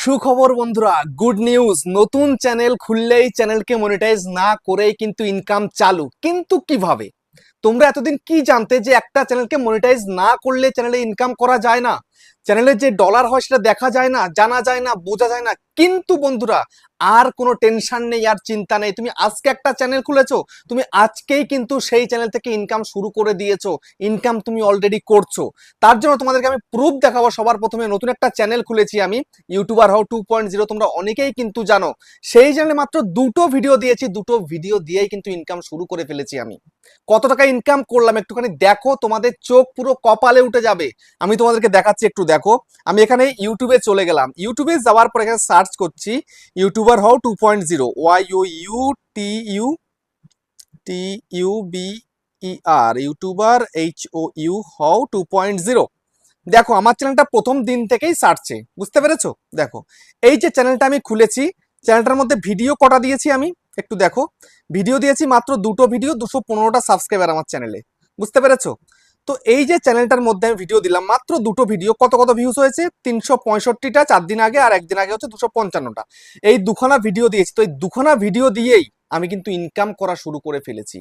সুখবর বন্ধুরা, good news. নতুন চ্যানেল খুললেই চ্যানেলকে মনিটাইজ না করেই কিন্তু ইনকাম চালু। কিন্তু কিভাবে? তোমরা এতদিন কি জানতে যে একটা চ্যানেলকে মনিটাইজ না করলে চ্যানেলে ইনকাম করা যায় না, চ্যানেলে যে ডলার হয় সেটা দেখা যায় না, জানা যায় না, বোঝা যায় না। কিন্তু বন্ধুরা, আর কোনো টেনশন নেই, আর চিন্তা নেই। তুমি আজকে একটা চ্যানেল খুলেছো, তুমি আজকেই কিন্তু সেই চ্যানেল থেকে ইনকাম শুরু করে দিয়েছো। ইনকাম তুমি অলরেডি করছো। তার জন্য তোমাদেরকে আমি প্রুফ দেখাবো। সবার প্রথমে নতুন একটা চ্যানেল খুলেছি আমি, ইউটিউবার হও 2.0। তোমরা অনেকেই কিন্তু জানো। সেই চ্যানেলে মাত্র দুটো ভিডিও দিয়েছি, দুটো ভিডিও দিয়েই কিন্তু ইনকাম শুরু করে ফেলেছি আমি। কত টাকা ইনকাম করলাম একটুখানি দেখো, তোমাদের চোখ পুরো কপালে উঠে যাবে। আমি তোমাদেরকে দেখাচ্ছি, একটু দেখো। আমি এখানে ইউটিউবে চলে গেলাম, ইউটিউবে যাওয়ার পর এখানে সার্চ করছি ইউটিউবার হও 2.0, YOUTUBER, ইউটিউবার HOU হও 2.0। দেখো আমার চ্যানেলটা প্রথম দিন থেকেই সার্চে, বুঝতে পেরেছো? দেখো এই যে চ্যানেলটা আমি খুলেছি, চ্যানেলটার মধ্যে ভিডিও কটা দিয়েছি আমি একটু দেখো। ভিডিও দিয়েছি মাত্র দুটো ভিডিও, 215টা সাবস্ক্রাইবার আমার চ্যানেলে, বুঝতে পেরেছো? তো এই যে চ্যানেলটার মধ্যে আমি ভিডিও দিলাম, মাত্র দুটো ভিডিও, কত কত ভিউজ হয়েছে? 365টা 4 দিন আগে, আর একদিন আগে হচ্ছে 255টা। এই দুখানা ভিডিও দিয়েছি। তো এই দুখানা ভিডিও দিয়েই আমি কিন্তু ইনকাম করা শুরু করে ফেলেছি।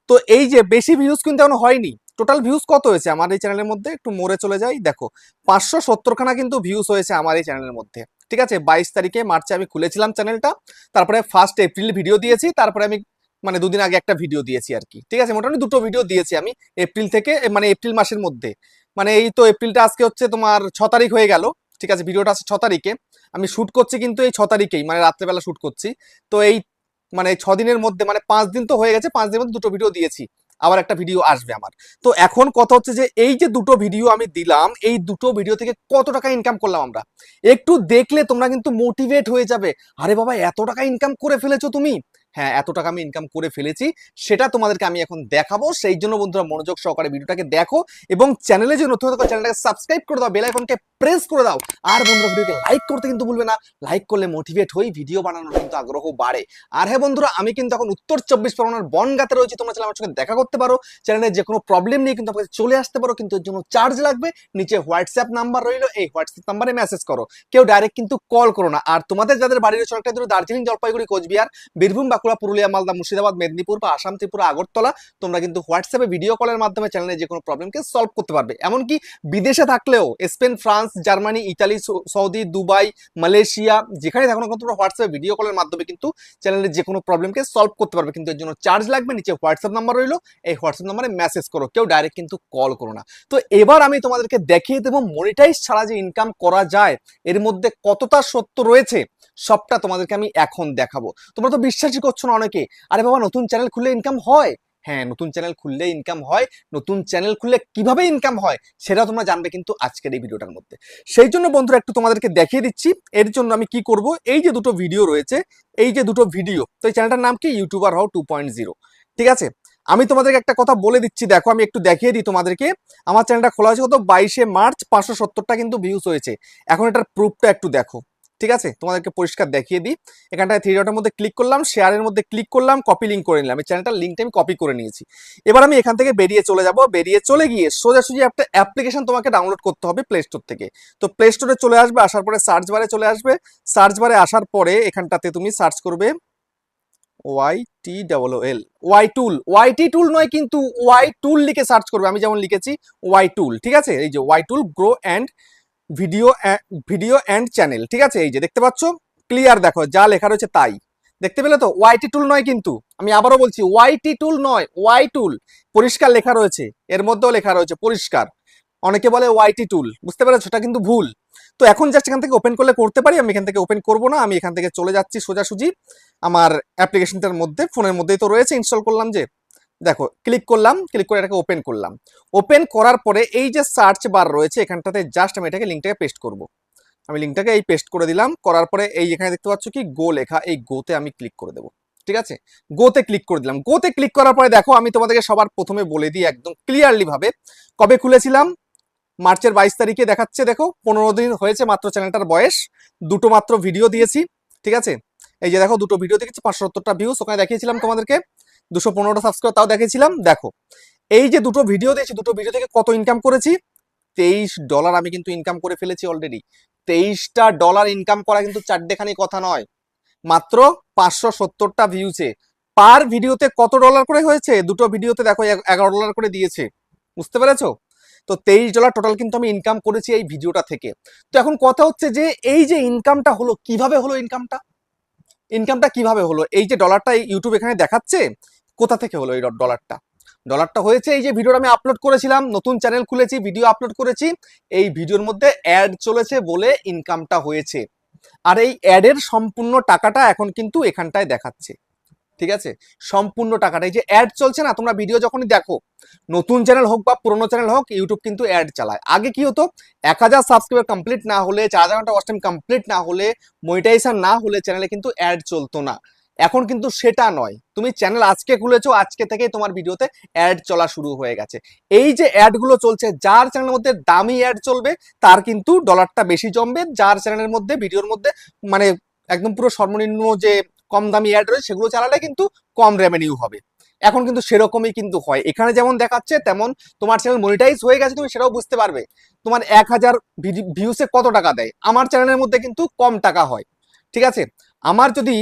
তো এই যে বেশি ভিউজ কিন্তু এখনো হয়নি। টোটাল ভিউজ কত হয়েছে আমার এই চ্যানেলের মধ্যে? একটু মোড়ে চলে যাই, দেখো 570খানা কিন্তু ভিউজ হয়েছে আমার এই চ্যানেলের মধ্যে। ঠিক আছে, 22 তারিখে মার্চে আমি খুলেছিলাম চ্যানেলটা। তারপরে 1 এপ্রিল ভিডিও দিয়েছি, তারপরে আমি মানে দুদিন আগে একটা ভিডিও দিয়েছি আর কি। ঠিক আছে, মোটামুটি দুটো ভিডিও দিয়েছি আমি এপ্রিল থেকে, মানে এপ্রিল মাসের মধ্যে। মানে এই তো এপ্রিলটা আজকে হচ্ছে তোমার 6 তারিখ হয়ে গেল। ঠিক আছে, ভিডিওটা আছে 6 তারিখে, আমি শুট করছি কিন্তু এই 6 তারিখেই, মানে রাত্রেবেলা শুট করছি। তো এই মানে 6 দিনের মধ্যে, মানে 5 দিন তো হয়ে গেছে, 5 দিনের মধ্যে দুটো ভিডিও দিয়েছি। আবার একটা ভিডিও আসবে আমার। তো এখন কথা হচ্ছে যে এই যে দুটো ভিডিও আমি দিলাম, এই দুটো ভিডিও থেকে কত টাকা ইনকাম করলাম আমরা, একটু দেখলে তোমরা কিন্তু মোটিভেট হয়ে যাবে। আরে বাবা, এত টাকা ইনকাম করে ফেলেছো তুমি? হ্যাঁ, এত টাকা আমি ইনকাম করে ফেলেছি, সেটা তোমাদেরকে আমি এখন দেখাবো। সেই জন্য বন্ধুরা মনোযোগ সহকারে ভিডিওটাকে দেখো, এবং চ্যানেলে যে নতুন থাকো চ্যানেলটাকে সাবস্ক্রাইব করে দাও, বেল আইকনকে প্রেস করে দাও। আর বন্ধুরা ভিডিওকে লাইক করতে কিন্তু ভুলবে না। লাইক করলে মোটিভেট হই, ভিডিও বানানোর কিন্তু আগ্রহ বাড়ে। আর হ্যাঁ বন্ধুরা, আমি কিন্তু এখন উত্তর 24 পরগনার বনগাঁতে রয়েছি। তোমরা চাইলে আমার সঙ্গে দেখা করতে পারো, চ্যানেলের যে কোনো প্রবলেম নিয়ে কিন্তু আমাকে চলে আসতে পারো। কিন্তু এর জন্য চার্জ লাগবে। নিচে হোয়াটসঅ্যাপ নাম্বার রইলো, এই হোয়াটসঅ্যাপ নাম্বারে মেসেজ করো, কেউ ডাইরেক্ট কিন্তু কল করো না। আর তোমাদের যাদের বাড়ির রয়েছে অনেকটা দূরে, দার্জিলিং, জলপাইগুড়ি, কোচবিহার, বীরভূম, বাঁকুড়া, পুরুলিয়া, মালদা, মুর্শিদাবাদ, মেদিনীপুর বা আসাম, ত্রিপুরা, আগরতলা, তোমরা কিন্তু হোয়াটসঅ্যাপে ভিডিও কলের মাধ্যমে চ্যানেলের যে কোনো প্রবলেমকে সলভ করতে পারবে। এমনকি বিদেশে থাকলেও, Spain, France, Germany, Italy, Saudi, Dubai, Malaysia, যেখানে থাকো না কেন, তোমরা হোয়াটসঅ্যাপে ভিডিও কলের মাধ্যমে কিন্তু চ্যানেলের যে কোনো প্রবলেমকে সলভ করতে পারবে। কিন্তু এর জন্য চার্জ লাগবে। নিচে হোয়াটসঅ্যাপ নাম্বার রইলো, এই হোয়াটসঅ্যাপ নাম্বারে মেসেজ করো, কেউ ডাইরেক্ট কিন্তু কল করো না। তো এবার আমি তোমাদেরকে দেখিয়ে দেবো মনিটাইজ ছাড়া যে ইনকাম করা যায়, এর মধ্যে কতটা সত্য রয়েছে, সবটা তোমাদেরকে আমি এখন দেখাবো। তোমরা তো বিশ্বাসই করছো না অনেকে। আরে বাবা, নতুন চ্যানেল খুললে ইনকাম হয়? হ্যাঁ, নতুন চ্যানেল খুললে ইনকাম হয়। নতুন চ্যানেল খুললে কিভাবে ইনকাম হয় সেটা তোমরা জানবে কিন্তু আজকের এই ভিডিওটার মধ্যে। সেই জন্য বন্ধুরা একটু তোমাদেরকে দেখিয়ে দিচ্ছি। এর জন্য আমি কি করব, এই যে দুটো ভিডিও রয়েছে, এই যে দুটো ভিডিও, তো এই চ্যানেলটার নাম কি? ইউটিউবার হও 2.0। ঠিক আছে, আমি তোমাদেরকে একটা কথা বলে দিচ্ছি, দেখো আমি একটু দেখিয়ে দিই তোমাদেরকে। আমার চ্যানেলটা খোলা হয়েছে কত? 22শে মার্চ, 570টা কিন্তু ভিউজ হয়েছে। এখন এটার প্রুফটা একটু দেখো। ঠিক আছে, তোমাদেরকে পরিষ্কার দেখিয়ে দিই। এখানটায় থ্রি ডটের মধ্যে ক্লিক করলাম, শেয়ারের মধ্যে ক্লিক করলাম, কপি লিঙ্ক করে নিলাম। এই চ্যানেলটার লিঙ্কটা আমি কপি করে নিয়েছি। এবার আমি এখান থেকে বেরিয়ে চলে যাব। বেরিয়ে চলে গিয়ে সোজাসুজি একটা অ্যাপ্লিকেশন তোমাকে ডাউনলোড করতে হবে প্লে স্টোর থেকে। তো প্লে স্টোরে চলে আসবে, আসার পরে সার্চ বারে চলে আসবে। সার্চ বারে আসার পরে এখানটাতে তুমি সার্চ করবে YTOOL, ওয়াইটি টুল নয় কিন্তু, ওয়াই টুল লিখে সার্চ করবে। আমি যেমন লিখেছি ওয়াই টুল। ঠিক আছে, এই যে Y tool grow and video video and channel. ঠিক আছে, এই যে দেখতে পাচ্ছ, ক্লিয়ার দেখো যা লেখা রয়েছে তাই দেখতে পেলে তো? ওয়াইটি টুল নয় কিন্তু, আমি আবারও বলছি ওয়াইটি টুল নয়, ওয়াই টুল। পরিষ্কার লেখা রয়েছে, এর মধ্যেও লেখা রয়েছে পরিষ্কার। অনেকে বলে ওয়াইটি টুল, বুঝতে পেরেছো? সেটা কিন্তু ভুল। তো এখন জাস্ট এখান থেকে ওপেন করলে করতে পারি, আমি এখান থেকে ওপেন করব না। আমি এখান থেকে চলে যাচ্ছি সোজাসুজি আমার অ্যাপ্লিকেশনটার মধ্যে, ফোনের মধ্যেই তো রয়েছে, ইনস্টল করলাম যে। দেখো ক্লিক করলাম, ক্লিক করে এটাকে ওপেন করলাম। ওপেন করার পরে এই যে সার্চ বার রয়েছে, এখানটাতে জাস্ট আমি এটাকে লিঙ্কটাকে পেস্ট করব। আমি লিঙ্কটাকে এই পেস্ট করে দিলাম। করার পরে এই এখানে দেখতে পাচ্ছ কি গো লেখা, এই গোতে আমি ক্লিক করে দেবো। ঠিক আছে, গোতে ক্লিক করে দিলাম। গোতে ক্লিক করার পরে দেখো, আমি তোমাদেরকে সবার প্রথমে বলে দিই একদম ক্লিয়ারলি ভাবে, কবে খুলেছিলাম? মার্চের 22 তারিখে দেখাচ্ছে। দেখো 15 দিন হয়েছে মাত্র চ্যানেলটার বয়স। দুটো মাত্র ভিডিও দিয়েছি। ঠিক আছে, এই যে দেখো দুটো ভিডিও দেখেছি, 570টা ভিউজ। ওখানে দেখিয়েছিলাম তোমাদেরকে 215টা সাবস্ক্রাইব, তাও দেখিয়েছিলাম। দেখো এই যে দুটো ভিডিও দিয়েছি, দুটো ভিডিও থেকে কত ইনকাম করেছি? $23 আমি কিন্তু ইনকাম করে ফেলেছি অলরেডি। $23 ইনকাম করা কিন্তু চারটেখানি কথা নয়, মাত্র 570টা ভিউছে। পার ভিডিওতে কত ডলার করে হয়েছে? দুটো ভিডিওতে দেখো $11 করে দিয়েছে, বুঝতে পেরেছো? তো $23 টোটাল কিন্তু আমি ইনকাম করেছি এই ভিডিওটা থেকে। তো এখন কথা হচ্ছে যে এই যে ইনকামটা হলো, কিভাবে হলো ইনকামটা কিভাবে হলো? এই যে ডলারটা ইউটিউব এখানে দেখাচ্ছে, কোথা থেকে হলো এই ডলারটা হয়েছে এই যে ভিডিওটা আমি আপলোড করেছিলাম, নতুন চ্যানেল খুলেছি, ভিডিও আপলোড করেছি, এই ভিডিওর মধ্যে অ্যাড চলেছে বলে ইনকামটা হয়েছে। আর এই অ্যাডের সম্পূর্ণ টাকাটা এখন কিন্তু এখানটায় দেখাচ্ছে, ঠিক আছে? সম্পূর্ণ টাকাটা, এই যে অ্যাড চলছে না, তোমরা ভিডিও যখনই দেখো, নতুন চ্যানেল হোক বা পুরোনো চ্যানেল হোক, ইউটিউব কিন্তু অ্যাড চালায়। আগে কি হতো, 1000 সাবস্ক্রাইবার কমপ্লিট না হলে, 4000 ঘন্টা ওয়াচ টাইম কমপ্লিট না হলে, মনিটাইজেশন না হলে চ্যানেলে কিন্তু অ্যাড চলতো না। এখন কিন্তু সেটা নয়, তুমি চ্যানেল আজকে খুলেছো, আজকে থেকেই তোমার ভিডিওতে অ্যাড চলা শুরু হয়ে গেছে। এই যে অ্যাডগুলো চলছে, যার চ্যানেলের মধ্যে দামি অ্যাড চলবে তার কিন্তু ডলারটা বেশি জমবে, যার চ্যানেলের মধ্যে ভিডিওর মধ্যে মানে একদম পুরো সর্বনিম্ন যে কম দামি অ্যাড রয়েছে সেগুলো চালালে কিন্তু কম রেভিনিউ হবে। এখন কিন্তু সেরকমই কিন্তু হয়, এখানে যেমন দেখাচ্ছে তেমন তোমার চ্যানেল মনিটাইজ হয়ে গেছে, তুমি সেটাও বুঝতে পারবে। তোমার 1000 ভিউসে কত টাকা দেয়, আমার চ্যানেলের মধ্যে কিন্তু কম টাকা হয়, ঠিক আছে? আমার যদি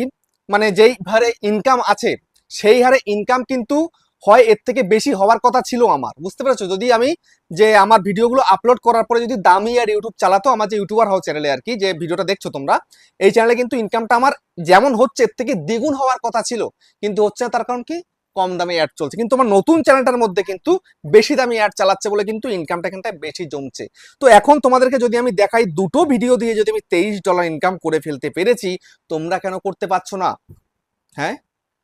মানে যেই হারে ইনকাম আছে সেই হারে ইনকাম কিন্তু হয় এর থেকে বেশি হওয়ার কথা ছিল আমার, বুঝতে পেরেছো? যদি আমি যে আমার ভিডিওগুলো আপলোড করার পরে যদি দামি আর ইউটিউব চালাতো, আমার যে ইউটিউবার হও চ্যানেলে আর কি, যে ভিডিওটা দেখছো তোমরা, এই চ্যানেলে কিন্তু ইনকামটা আমার যেমন হচ্ছে এর থেকে দ্বিগুণ হওয়ার কথা ছিল, কিন্তু হচ্ছে না। তার কারণ কি, কম দামে অ্যাড চলছে। কিন্তু আমার নতুন চ্যানেলটার মধ্যে কিন্তু বেশি দামি অ্যাড চালাচ্ছে বলে কিন্তু ইনকামটা এখানটায় বেশি জমছে। তো এখন তোমাদেরকে যদি আমি দেখাই, দুটো ভিডিও দিয়ে যদি আমি $23 ইনকাম করে ফেলতে পেরেছি, তোমরা কেন করতে পারছো না? হ্যাঁ,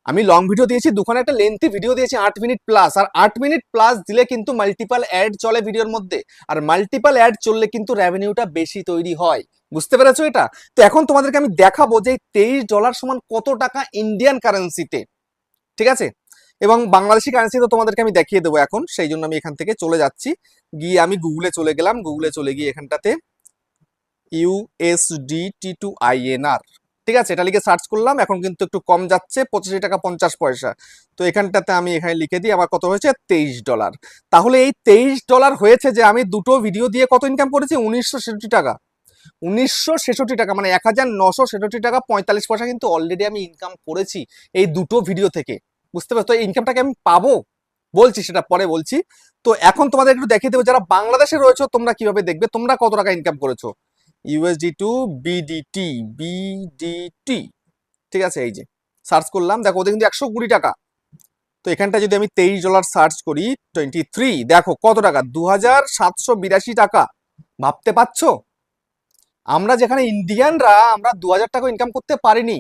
আমি লং ভিডিও দিয়েছি, দুখানে একটা লেন্থি ভিডিও দিয়েছি 8 মিনিট প্লাস, আর 8 মিনিট প্লাস দিলে কিন্তু মাল্টিপাল অ্যাড চলে ভিডিওর মধ্যে, আর মাল্টিপাল অ্যাড চললে কিন্তু রেভিনিউটা বেশি তৈরি হয়, বুঝতে পেরেছো এটা? তো এখন তোমাদেরকে আমি দেখাবো যে $23 সমান কত টাকা ইন্ডিয়ান কারেন্সিতে, ঠিক আছে? এবং বাংলাদেশি কারেন্সি তো তোমাদেরকে আমি দেখিয়ে দেবো এখন, সেই জন্য আমি এখান থেকে চলে যাচ্ছি, গিয়ে আমি গুগলে চলে গেলাম, গুগলে চলে গিয়ে এখানটাতে USDT টু INR, ঠিক আছে, এটা লিখে সার্চ করলাম। এখন কিন্তু একটু কম যাচ্ছে, 85 টাকা 50 পয়সা। তো এখানটাতে আমি এখানে লিখে দিই আমার কত হয়েছে, $23। তাহলে এই $23 হয়েছে যে আমি দুটো ভিডিও দিয়ে কত ইনকাম করেছি, 1966 টাকা। 1966 টাকা মানে 1966 টাকা 45 পয়সা কিন্তু অলরেডি আমি ইনকাম করেছি এই দুটো ভিডিও থেকে, বুঝতে পারছো? তো এই ইনকামটাকে আমি পাবো, বলছি সেটা পরে বলছি। তো এখন তোমাদের একটু দেখিয়ে দেবো যারা বাংলাদেশে রয়েছে তোমরা কিভাবে দেখবে, তোমরা কত টাকা ইনকাম করেছো। USD টু বিডিটি, ঠিক আছে? এই যে সার্চ করলাম, দেখো ওদের কিন্তু 120 টাকা। তো এখানটা যদি আমি $23 সার্চ করি, 23, দেখো কত টাকা, 2782 টাকা। ভাবতে পারছো? আমরা যেখানে ইন্ডিয়ানরা আমরা 2000 টাকা ইনকাম করতে পারিনি,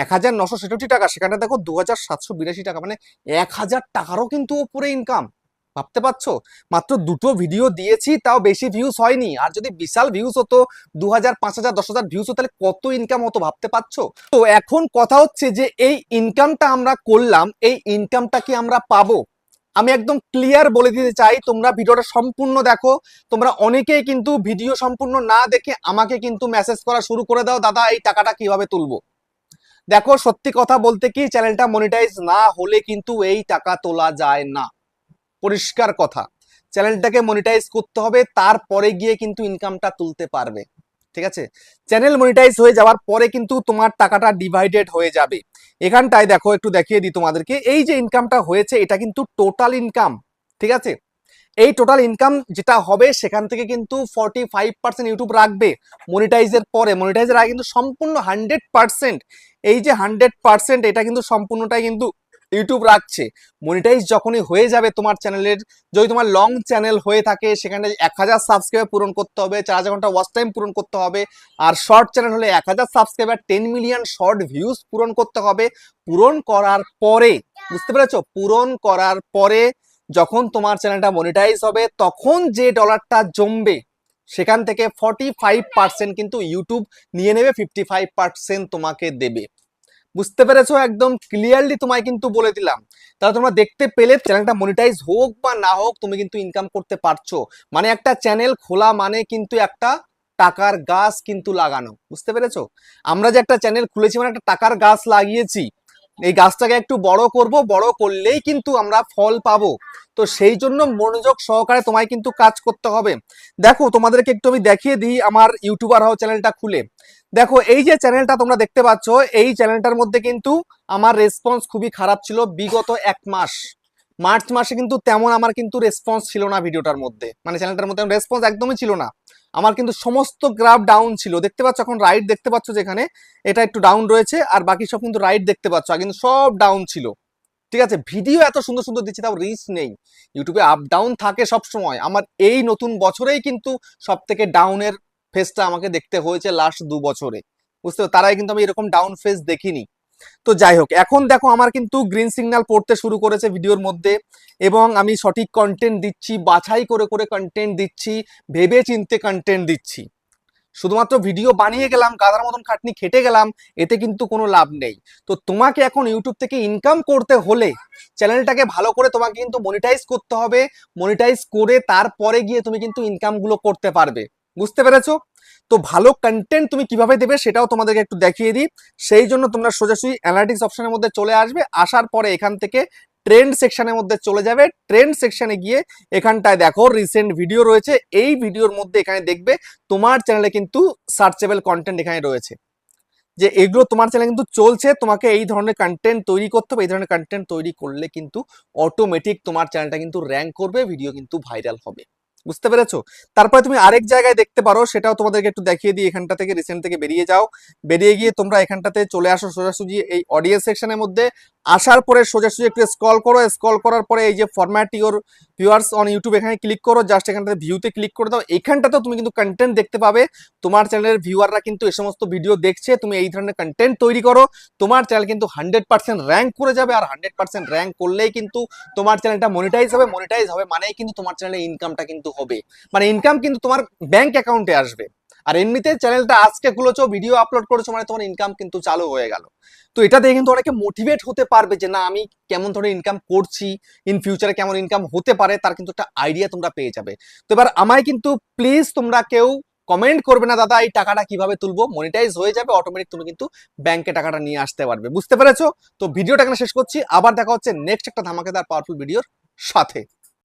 1966 টাকা, সেখানে দেখো 2782 টাকা, মানে 1000 টাকারও কিন্তু উপরে ইনকাম। ভাবতে পারছো? মাত্র দুটো ভিডিও দিয়েছি, তাও বেশি ভিউজ হয়নি, আর যদি বিশাল ভিউজ হতো, 2000 5000 10,000 ভিউজ হতো, তাহলে কত ইনকাম হতো ভাবতে পারছো? তো এখন কথা হচ্ছে যে এই ইনকামটা আমরা করলাম, এই ইনকামটা কি আমরা পাবো? আমি একদম ক্লিয়ার বলে দিতে চাই, তোমরা ভিডিওটা সম্পূর্ণ দেখো। তোমরা অনেকেই কিন্তু ভিডিও সম্পূর্ণ না দেখে আমাকে কিন্তু মেসেজ করা শুরু করে দাও, দাদা এই টাকাটা কিভাবে তুলবো। দেখো সত্যি কথা বলতে কি, চ্যানেলটা মনিটাইজ না হলে কিন্তু এই টাকা তোলা যায় না, পরিষ্কার কথা। চ্যানেলটাকে মনিটাইজ করতে হবে, তারপরে গিয়ে কিন্তু ইনকামটা তুলতে পারবে, ঠিক আছে? চ্যানেল মনিটাইজ হয়ে যাওয়ার পরে কিন্তু তোমার টাকাটা ডিভাইডেড হয়ে যাবে। এখানটায় দেখো একটু দেখিয়ে দিই তোমাদেরকে, এই যে ইনকামটা হয়েছে এটা কিন্তু টোটাল ইনকাম, ঠিক আছে? এই টোটাল ইনকাম যেটা হবে সেখান থেকে কিন্তু 45% ইউটিউব রাখবে মনিটাইজের পরে। মনিটাইজের আগে কিন্তু সম্পূর্ণ 100%, এই যে 100% এটা কিন্তু সম্পূর্ণটাই কিন্তু ইউটিউব রাখছে। মনিটাইজ যখনই হয়ে যাবে তোমার চ্যানেলের, যদি তোমার লং চ্যানেল হয়ে থাকে সেখানে 1000 সাবস্ক্রাইবার পূরণ করতে হবে, 4000 ঘন্টা ওয়াচ টাইম পূরণ করতে হবে। আর শর্ট চ্যানেল হলে 1000 সাবস্ক্রাইবার 10 মিলিয়ন শর্ট ভিউজ পূরণ করতে হবে। পূরণ করার পরে, বুঝতে পেরেছো, পূরণ করার পরে যখন তোমার চ্যানেলটা মনিটাইজ হবে, তখন যে ডলারটা জমবে সেখান থেকে 45% কিন্তু ইউটিউব নিয়ে নেবে, 55% তোমাকে দেবে। বুঝতে পেরেছো? একদম ক্লিয়ারলি তোমায় কিন্তু বলে দিলাম। তাহলে তোমরা দেখতে পেলে, চ্যানেলটা মনিটাইজ হোক বা না হোক তুমি কিন্তু ইনকাম করতে পারছো। মানে একটা চ্যানেল খোলা মানে কিন্তু একটা টাকার গাছ কিন্তু লাগানো, বুঝতে পেরেছো? আমরা যে একটা চ্যানেল খুলেছি মানে একটা টাকার গাছ লাগিয়েছি। এই গাছটাকে একটু বড় করব, বড় করলেই কিন্তু আমরা ফল পাবো। তো সেই জন্য মনোযোগ সহকারে তোমায় কিন্তু কাজ করতে হবে। দেখো তোমাদেরকে একটু আমি দেখিয়ে দিই আমার ইউটিউবার হাও চ্যানেলটা খুলে। দেখো এই যে চ্যানেলটা তোমরা দেখতে পাচ্ছ, এই চ্যানেলটার মধ্যে কিন্তু আমার রেসপন্স খুবই খারাপ ছিল বিগত 1 মাস। মার্চ মাসে কিন্তু তেমন আমার কিন্তু রেসপন্স ছিল না ভিডিওটার মধ্যে, মানে চ্যানেলটার মধ্যে রেসপন্স একদমই ছিল না। আমার কিন্তু সমস্ত গ্রাফ ডাউন ছিল, দেখতে পাচ্ছ এখন রাইট দেখতে পাচ্ছ যেখানে এটা একটু ডাউন রয়েছে, আর বাকি সব কিন্তু রাইট দেখতে পাচ্ছ, আর কিন্তু সব ডাউন ছিল। ঠিক আছে, ভিডিও এত সুন্দর সুন্দর দিচ্ছি তাও রিচ নেই। ইউটিউবে আপ ডাউন থাকে সব সময়। আমার এই নতুন বছরেই কিন্তু সব থেকে ডাউনের ফেজটা আমাকে দেখতে হয়েছে লাস্ট 2 বছরে। বুঝতে পারছো, তারাই কিন্তু আমি এরকম ডাউন ফেজ দেখিনি। তো যাই হোক, এখন দেখো আমার কিন্তু গ্রিন সিগন্যাল পড়তে শুরু করেছে ভিডিওর মধ্যে, এবং আমি সঠিক কন্টেন্ট দিচ্ছি, বাছাই করে করে কন্টেন্ট দিচ্ছি, ভেবে চিন্তে কন্টেন্ট দিচ্ছি। শুধুমাত্র ভিডিও বানিয়ে গেলাম, গাধার মতন খাটনি খেটে গেলাম, এতে কিন্তু কোনো লাভ নেই। তো তোমাকে এখন ইউটিউব থেকে ইনকাম করতে হলে চ্যানেলটাকে ভালো করে তোমাকে কিন্তু মনিটাইজ করতে হবে। মনিটাইজ করে তারপরে গিয়ে তুমি কিন্তু ইনকামগুলো করতে পারবে। বুঝতে পেরেছো? তো ভালো কন্টেন্ট তুমি কিভাবে দেবে সেটাও তোমাদেরকে একটু দেখিয়ে দিই। সেই জন্য তোমরা সোজাসুজি অ্যানালিটিক্স অপশনের মধ্যে চলে আসবে, আসার পরে এখান থেকে ট্রেন্ড সেকশনের মধ্যে চলে যাবে। ট্রেন্ড সেকশনে গিয়ে এখানটায় দেখো রিসেন্ট ভিডিও রয়েছে, এই ভিডিওর মধ্যে এখানে দেখবে তোমার চ্যানেলে কিন্তু সার্চেবল কন্টেন্ট এখানে রয়েছে, যে এগুলো তোমার চ্যানেলে কিন্তু চলছে। তোমাকে এই ধরনের কন্টেন্ট তৈরি করতে হবে, এই ধরনের কন্টেন্ট তৈরি করলে কিন্তু অটোমেটিক তোমার চ্যানেলটা কিন্তু র্যাঙ্ক করবে, ভিডিও কিন্তু ভাইরাল হবে। বুঝতে পেরেছো? তারপরে তুমি আরেক জায়গায় দেখতে পারো, সেটাও তোমাদেরকে একটু দেখিয়ে দিই। এখানটা থেকে রিসেন্ট থেকে বেরিয়ে যাও, বেরিয়ে গিয়ে তোমরা এখানটাতে চলে আসো সোজাসুজি এই অডিয়েন্স সেকশনের মধ্যে। আসার পরে সোজাসুজি একটু স্ক্রল করো, স্ক্রল করার পরে এই যে format your viewers on YouTube এখানে ক্লিক করো, জাস্ট এখানটাতে ভিউতে ক্লিক করে দাও। এখানটাতেও তুমি কিন্তু কন্টেন্ট দেখতে পাবে, তোমার চ্যানেলের ভিউয়াররা কিন্তু এই সমস্ত ভিডিও দেখছে, তুমি এই ধরনের কন্টেন্ট তৈরি করো, তোমার চ্যানেল কিন্তু 100% র্যাঙ্ক করে যাবে। আর 100% র্যাঙ্ক করলেই কিন্তু তোমার চ্যানেলটা মনিটাইজ হবে। মনিটাইজ হবে মানেই কিন্তু তোমার চ্যানেলে ইনকামটা কিন্তু হবে, মানে ইনকাম কিন্তু তোমার ব্যাংক অ্যাকাউন্টে আসবে। আর এমনিতে চ্যানেলটা আজকে খুলেছো, ভিডিও আপলোড করেছো, মানে তোমার ইনকাম কিন্তু চালু হয়ে গেল। তো এটা দেখে কিন্তু অনেকে মোটিভেট হতে পারবে যে না আমি কেমন ধরনের ইনকাম করছি, ইন ফিউচারে কেমন ইনকাম হতে পারে, তার কিন্তু একটা আইডিয়া তোমরা পেয়ে যাবে। তো এবার আমায় কিন্তু প্লিজ তোমরা কেউ কমেন্ট করবে না দাদা এই টাকাটা কিভাবে তুলবো, মনিটাইজ হয়ে যাবে অটোমেটিক, তুমি কিন্তু ব্যাংকে টাকাটা নিয়ে আসতে পারবে। বুঝতে পেরেছো? তো ভিডিওটা এখানে শেষ করছি, আবার দেখা হচ্ছে নেক্সট একটা ধামাকেদার পাওয়ারফুল ভিডিওর সাথে।